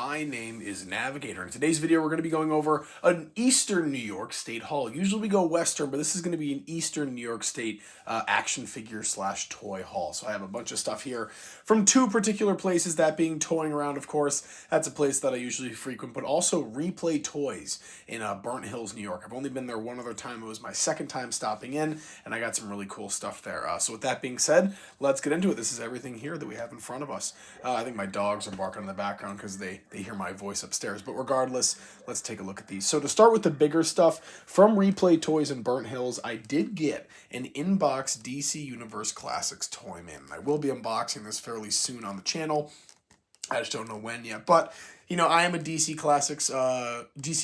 My name is Navigator. In today's video, we're going to be going over an Eastern New York State haul. Usually we go Western, but this is going to be an Eastern New York State action figure slash toy haul. So I have a bunch of stuff here from two particular places, that being Toying Around, of course. That's a place that I usually frequent, but also Replay Toys in Burnt Hills, New York. I've only been there one other time. It was my second time stopping in, and I got some really cool stuff there. So with that being said, let's get into it. This is everything here that we have in front of us. I think my dogs are barking in the background because they hear my voice upstairs. But regardless, let's take a look at these. So to start with the bigger stuff, from Replay Toys in Burnt Hills, I did get an in-box DC Universe Classics toy man. I will be unboxing this fairly soon on the channel. I just don't know when yet. But, you know, I am a DC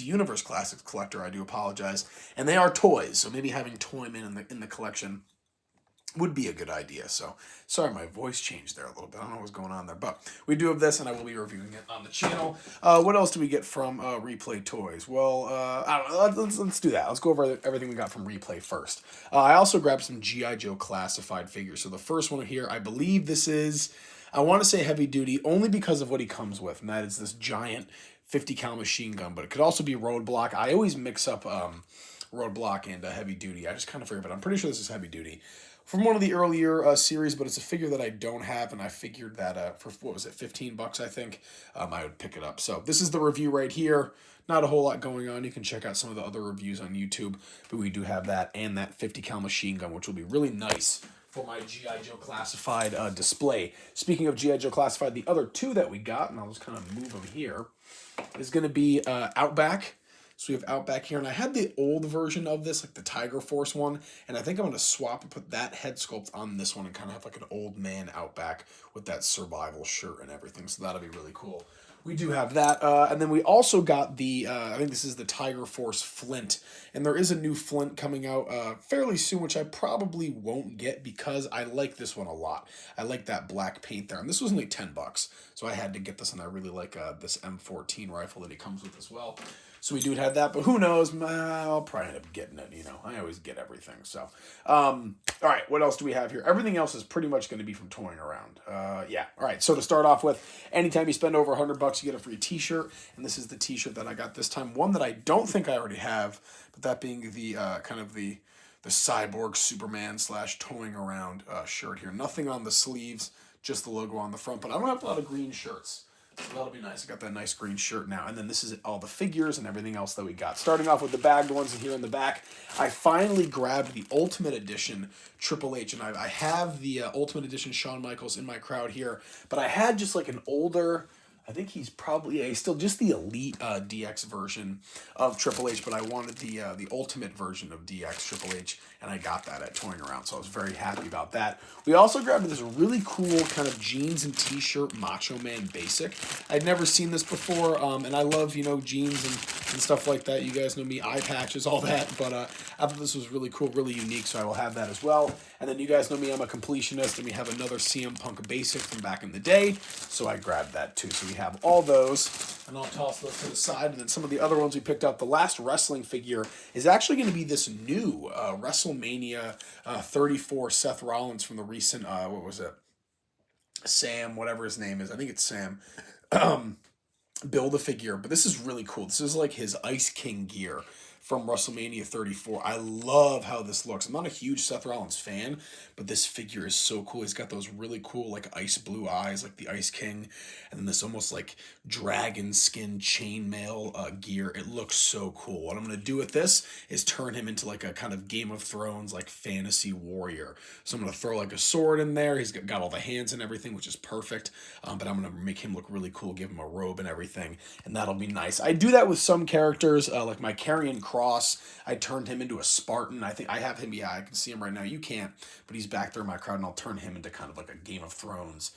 Universe Classics collector. I do apologize. And they are toys, so maybe having Toyman in the collection would be a good idea. So, sorry, my voice changed there a little bit. I don't know what's going on there. But we do have this, and I will be reviewing it on the channel. What else do we get from Replay Toys? Well, I don't know. Let's do that. Let's go over everything we got from Replay first. I also grabbed some G.I. Joe classified figures. So the first one here, I believe this is, I want to say heavy duty, only because of what he comes with, and that is this giant 50 cal machine gun. But it could also be Roadblock. I always mix up Roadblock and heavy duty. I just kind of forget, but I'm pretty sure this is heavy duty. From one of the earlier series, but it's a figure that I don't have, and I figured that for, what was it, 15 bucks, I think, I would pick it up. So this is the review right here. Not a whole lot going on. You can check out some of the other reviews on YouTube, but we do have that and that 50 cal machine gun, which will be really nice for my G.I. Joe Classified display. Speaking of G.I. Joe Classified, the other two that we got, and I'll just kind of move them here, is going to be Outback. So we have Outback here, and I had the old version of this, like the Tiger Force one, and I think I'm going to swap and put that head sculpt on this one and kind of have like an old man Outback with that survival shirt and everything, so that'll be really cool. We do have that, and then we also got the, I think this is the Tiger Force Flint, and there is a new Flint coming out fairly soon, which I probably won't get because I like this one a lot. I like that black paint there, and this was only 10 bucks, so I had to get this, and I really like this M14 rifle that he comes with as well. So we do have that, but who knows? I'll probably end up getting it, you know. I always get everything, so. All right, what else do we have here? Everything else is pretty much going to be from Toying Around. Yeah, all right, so to start off with, anytime you spend over 100 bucks, you get a free t-shirt, and this is the t-shirt that I got this time. One that I don't think I already have, but that being the kind of the Cyborg Superman / Toying Around shirt here. Nothing on the sleeves, just the logo on the front, but I don't have a lot of green shirts. So that'll be nice. I got that nice green shirt now. And then this is all the figures and everything else that we got. Starting off with the bagged ones here in the back, I finally grabbed the Ultimate Edition Triple H. And I have the Ultimate Edition Shawn Michaels in my crowd here. But I had just like an older, I think he's probably, he's still just the Elite DX version of Triple H, but I wanted the Ultimate version of DX Triple H, and I got that at Toying Around, so I was very happy about that. We also grabbed this really cool kind of jeans and t-shirt Macho Man basic. I'd never seen this before, and I love, you know, jeans and stuff like that. You guys know me, eye patches, all that, but I thought this was really cool, really unique, so I will have that as well. And then you guys know me, I'm a completionist, and we have another CM Punk basic from back in the day, so I grabbed that too. So we have all those, and I'll toss those to the side. And then some of the other ones we picked up. The last wrestling figure is actually going to be this new WrestleMania 34 Seth Rollins from the recent, what was it? Sam, whatever his name is. I think it's Sam. Build a figure, but this is really cool. This is like his Ice King gear from WrestleMania 34. I love how this looks. I'm not a huge Seth Rollins fan, but this figure is so cool. He's got those really cool like ice blue eyes like the Ice King, and then this almost like dragon skin chainmail gear. It looks so cool. What I'm going to do with this is turn him into like a kind of Game of Thrones like fantasy warrior. So I'm going to throw like a sword in there. He's got all the hands and everything, which is perfect, but I'm going to make him look really cool, give him a robe and everything, and that'll be nice. I do that with some characters, like my Karrion Kross. I turned him into a Spartan. I think I have him, yeah, I can see him right now. You can't, but he's back there in my crowd, and I'll turn him into kind of like a Game of Thrones,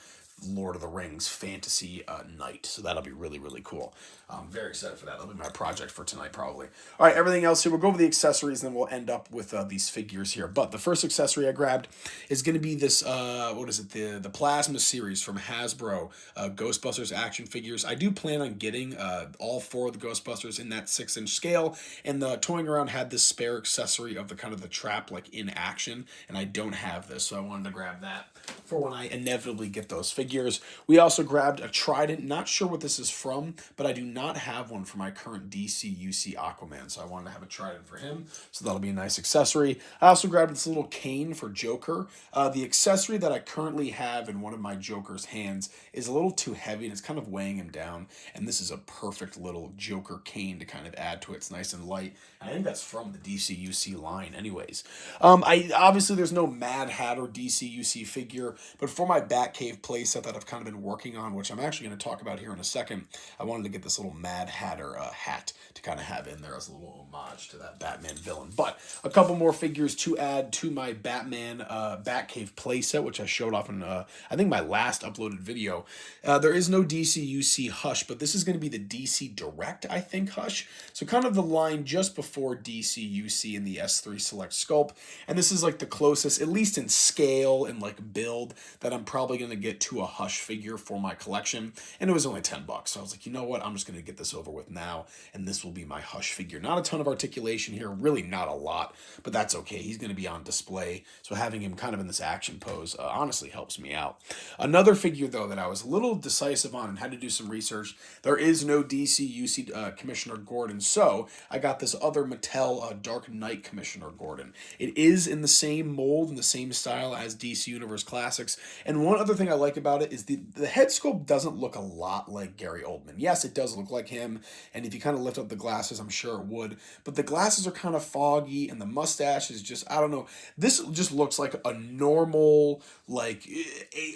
Lord of the Rings fantasy knight. So that'll be really, really cool. I'm very excited for that. That'll be my project for tonight, probably. All right, everything else here, we'll go over the accessories, and then we'll end up with these figures here. But the first accessory I grabbed is going to be this, what is it, the Plasma series from Hasbro, Ghostbusters action figures. I do plan on getting all four of the Ghostbusters in that 6-inch scale, and the Toying Around had this spare accessory of the kind of the trap like in action, and I don't have this, so I wanted to grab that for when I inevitably get those figures. figures. We also grabbed a Trident. Not sure what this is from, but I do not have one for my current DC UC Aquaman, so I wanted to have a Trident for him, so that'll be a nice accessory. I also grabbed this little cane for Joker. The accessory that I currently have in one of my Joker's hands is a little too heavy, and it's kind of weighing him down, and this is a perfect little Joker cane to kind of add to it. It's nice and light. I think that's from the DC UC line anyways. I obviously there's no Mad Hatter DC UC figure, but for my Batcave playset that I've kind of been working on, which I'm actually going to talk about here in a second, I wanted to get this little Mad Hatter hat to kind of have in there as a little homage to that Batman villain. But a couple more figures to add to my Batman Batcave playset, which I showed off in I think my last uploaded video. There is no DC UC Hush, but this is going to be the DC Direct, I think, Hush. So kind of the line just before DC UC in the S3 Select Sculpt. And this is like the closest, at least in scale and like build, that I'm probably going to get to a Hush figure for my collection. And it was only $10. So I was like, you know what? I'm just going to get this over with now. And this will be my Hush figure. Not a ton of articulation here, really not a lot, but that's okay. He's going to be on display. So having him kind of in this action pose honestly helps me out. Another figure, though, that I was a little decisive on and had to do some research, there is no DC UC Commissioner Gordon. So I got this other Mattel Dark Knight Commissioner Gordon. It is in the same mold and the same style as DC Universe Classics. And one other thing I like about it is the head sculpt doesn't look a lot like Gary Oldman. Yes, it does look like him, and if you kind of lift up the glasses, I'm sure it would. But the glasses are kind of foggy, and the mustache is just, I don't know. This just looks like a normal, like,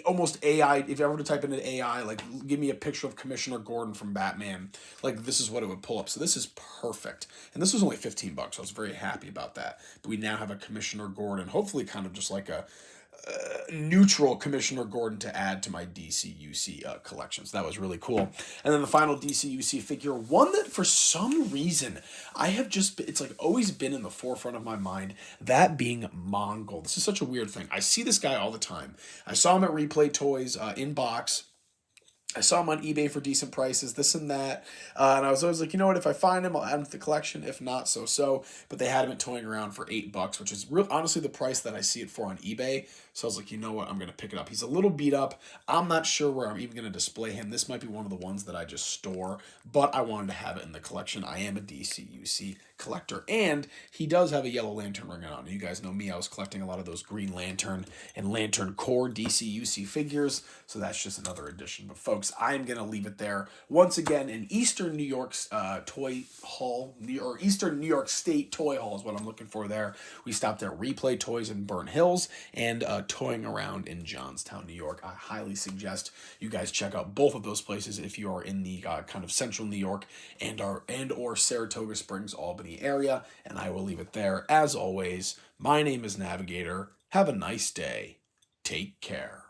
almost AI. If you ever to type into AI, like, give me a picture of Commissioner Gordon from Batman, like, this is what it would pull up. So this is perfect. And this was only $15, so I was very happy about that. But we now have a Commissioner Gordon, hopefully kind of just like a neutral Commissioner Gordon to add to my DC UC collection. So that was really cool. And then the final DC UC figure, one that for some reason I have just, it's like always been in the forefront of my mind, that being Mongol. This is such a weird thing. I see this guy all the time. I saw him at Replay Toys in box. I saw him on eBay for decent prices, this and that. And I was always like, you know what, if I find him, I'll add him to the collection. If not, so. But they had him at toying around for $8, which is honestly the price that I see it for on eBay. So I was like, you know what, I'm going to pick it up. He's a little beat up. I'm not sure where I'm even going to display him. This might be one of the ones that I just store, but I wanted to have it in the collection. I am a DC UC collector, and he does have a Yellow Lantern ring on. You guys know me, I was collecting a lot of those Green Lantern and Lantern Core DC UC figures, so that's just another addition. But folks, I'm going to leave it there. Once again, in Eastern New York's toy hall, or Eastern New York State Toy Hall is what I'm looking for there. We stopped at Replay Toys in Burnt Hills and toying around in Johnstown, New York. I highly suggest you guys check out both of those places if you are in the kind of central New York and or Saratoga Springs, Albany area. And I will leave it there. As always, my name is Navigator. Have a nice day. Take care.